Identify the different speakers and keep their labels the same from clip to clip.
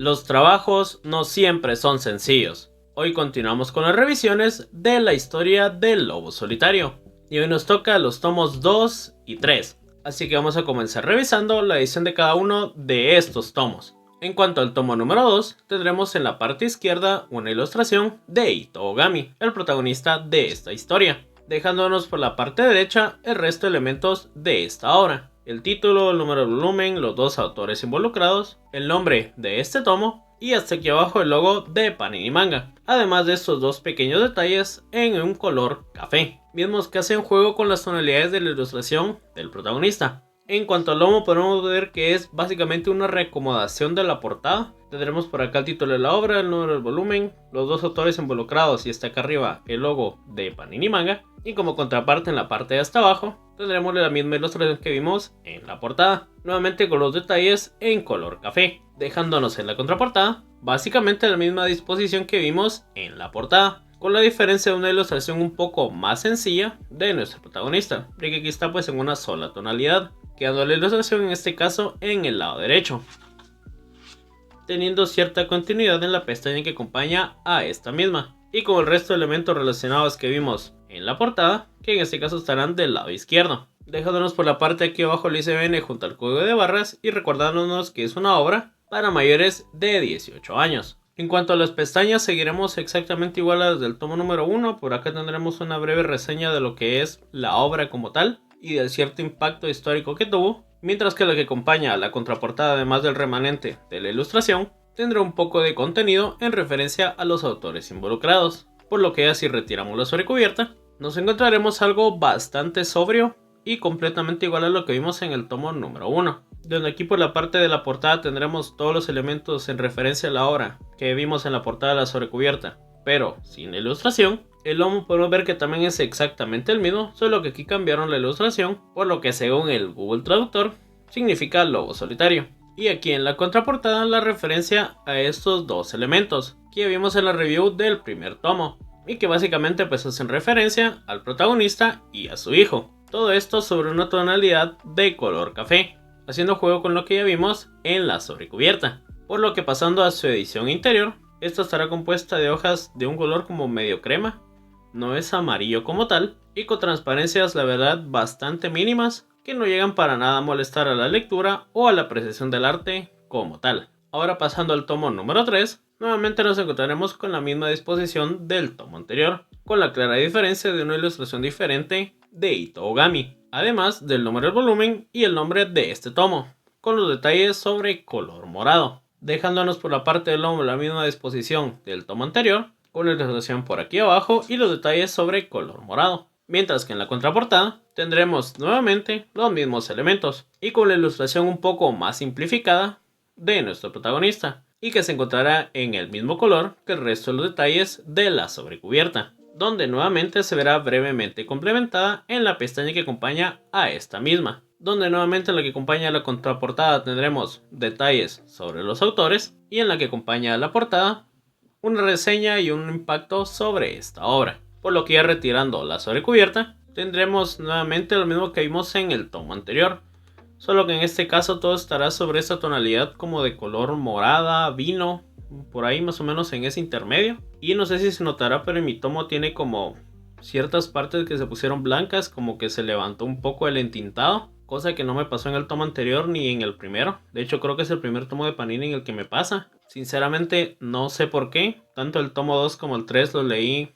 Speaker 1: Los trabajos no siempre son sencillos. Hoy continuamos con las revisiones de la historia del Lobo Solitario. Y hoy nos toca los tomos 2 y 3. Así que vamos a comenzar revisando la edición de cada uno de estos tomos. En cuanto al tomo número 2, tendremos en la parte izquierda una ilustración de Ito Ogami, el protagonista de esta historia, dejándonos por la parte derecha el resto de elementos de esta obra. El título, el número de volumen, los dos autores involucrados, el nombre de este tomo y hasta aquí abajo el logo de Panini Manga. Además de estos dos pequeños detalles en un color café, mismos que hacen juego con las tonalidades de la ilustración del protagonista. En cuanto al lomo podemos ver que es básicamente una reacomodación de la portada. Tendremos por acá el título de la obra, el número del volumen, los dos autores involucrados y está acá arriba el logo de Panini Manga. Y como contraparte en la parte de hasta abajo tendremos la misma ilustración que vimos en la portada, nuevamente con los detalles en color café, dejándonos en la contraportada básicamente la misma disposición que vimos en la portada, con la diferencia de una ilustración un poco más sencilla de nuestro protagonista, ya que aquí está pues en una sola tonalidad, quedando la ilustración en este caso en el lado derecho, teniendo cierta continuidad en la pestaña que acompaña a esta misma, y con el resto de elementos relacionados que vimos en la portada, que en este caso estarán del lado izquierdo, dejándonos por la parte de aquí abajo el ISBN junto al código de barras y recordándonos que es una obra para mayores de 18 años. En cuanto a las pestañas, seguiremos exactamente igual a las del tomo número 1, por acá tendremos una breve reseña de lo que es la obra como tal y del cierto impacto histórico que tuvo, mientras que la que acompaña a la contraportada, además del remanente de la ilustración, tendrá un poco de contenido en referencia a los autores involucrados, por lo que si retiramos la sobrecubierta, nos encontraremos algo bastante sobrio y completamente igual a lo que vimos en el tomo número 1, donde aquí por la parte de la portada tendremos todos los elementos en referencia a la obra que vimos en la portada de la sobrecubierta, pero sin ilustración. El lomo podemos ver que también es exactamente el mismo, solo que aquí cambiaron la ilustración, por lo que según el Google Traductor significa lobo solitario. Y aquí en la contraportada la referencia a estos dos elementos que vimos en la review del primer tomo, y que básicamente pues hacen referencia al protagonista y a su hijo. Todo esto sobre una tonalidad de color café, haciendo juego con lo que ya vimos en la sobrecubierta. Por lo que pasando a su edición interior, esta estará compuesta de hojas de un color como medio crema, no es amarillo como tal, y con transparencias la verdad bastante mínimas, que no llegan para nada a molestar a la lectura o a la apreciación del arte como tal. Ahora pasando al tomo número 3, nuevamente nos encontraremos con la misma disposición del tomo anterior, con la clara diferencia de una ilustración diferente de Ito Ogami, además del número del volumen y el nombre de este tomo, con los detalles sobre color morado, dejándonos por la parte del lomo la misma disposición del tomo anterior, con la ilustración por aquí abajo y los detalles sobre color morado. Mientras que en la contraportada tendremos nuevamente los mismos elementos y con la ilustración un poco más simplificada de nuestro protagonista y que se encontrará en el mismo color que el resto de los detalles de la sobrecubierta, donde nuevamente se verá brevemente complementada en la pestaña que acompaña a esta misma, donde nuevamente en la que acompaña a la contraportada tendremos detalles sobre los autores y en la que acompaña a la portada una reseña y un impacto sobre esta obra. Por lo que ya retirando la sobrecubierta, tendremos nuevamente lo mismo que vimos en el tomo anterior, solo que en este caso todo estará sobre esta tonalidad como de color morada, vino, por ahí más o menos en ese intermedio. Y no sé si se notará, pero en mi tomo tiene como ciertas partes que se pusieron blancas, como que se levantó un poco el entintado, cosa que no me pasó en el tomo anterior ni en el primero. De hecho creo que es el primer tomo de Panini en el que me pasa. Sinceramente no sé por qué, tanto el tomo 2 como el 3 los leí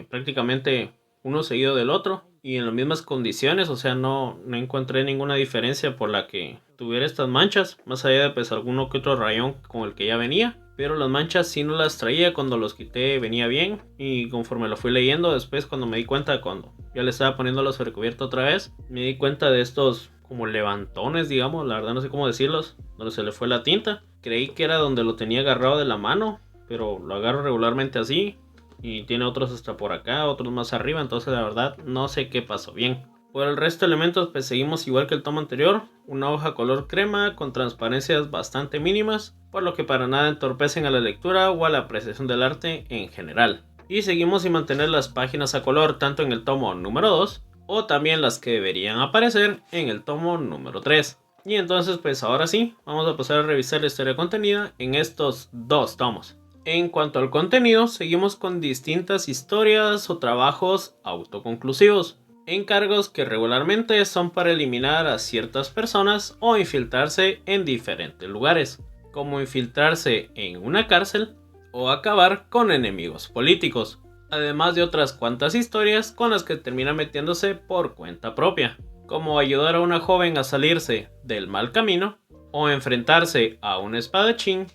Speaker 1: prácticamente uno seguido del otro y en las mismas condiciones, o sea no encontré ninguna diferencia por la que tuviera estas manchas, más allá de pues alguno que otro rayón con el que ya venía, pero las manchas sí no las traía. Cuando los quité venía bien y conforme lo fui leyendo después, cuando me di cuenta, cuando ya le estaba poniendo la sobrecubierta otra vez, me di cuenta de estos como levantones, digamos, la verdad no sé cómo decirlos, donde se le fue la tinta. Creí que era donde lo tenía agarrado de la mano, pero lo agarro regularmente así. Y tiene otros hasta por acá, otros más arriba, entonces la verdad no sé qué pasó bien. Por el resto de elementos pues seguimos igual que el tomo anterior, una hoja color crema con transparencias bastante mínimas, por lo que para nada entorpecen a la lectura o a la apreciación del arte en general. Y seguimos sin mantener las páginas a color tanto en el tomo número 2 o también las que deberían aparecer en el tomo número 3. Y entonces pues ahora sí, vamos a pasar a revisar la historia contenida en estos 2 tomos. En cuanto al contenido, seguimos con distintas historias o trabajos autoconclusivos, encargos que regularmente son para eliminar a ciertas personas o infiltrarse en diferentes lugares, como infiltrarse en una cárcel o acabar con enemigos políticos, además de otras cuantas historias con las que termina metiéndose por cuenta propia, como ayudar a una joven a salirse del mal camino o enfrentarse a un espadachín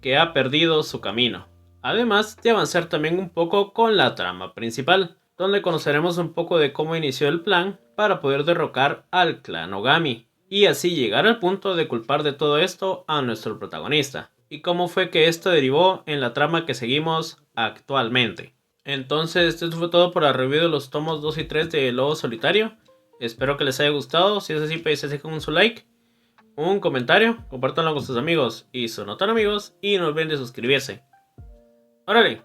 Speaker 1: que ha perdido su camino, además de avanzar también un poco con la trama principal, donde conoceremos un poco de cómo inició el plan para poder derrocar al clan Ogami, y así llegar al punto de culpar de todo esto a nuestro protagonista, y cómo fue que esto derivó en la trama que seguimos actualmente. Entonces, esto fue todo por la review de los tomos 2 y 3 de Lobo Solitario. Espero que les haya gustado. Si es así, pues así con su like, un comentario, compártanlo con sus amigos y si no tan amigos, y no olviden de suscribirse. ¡Órale!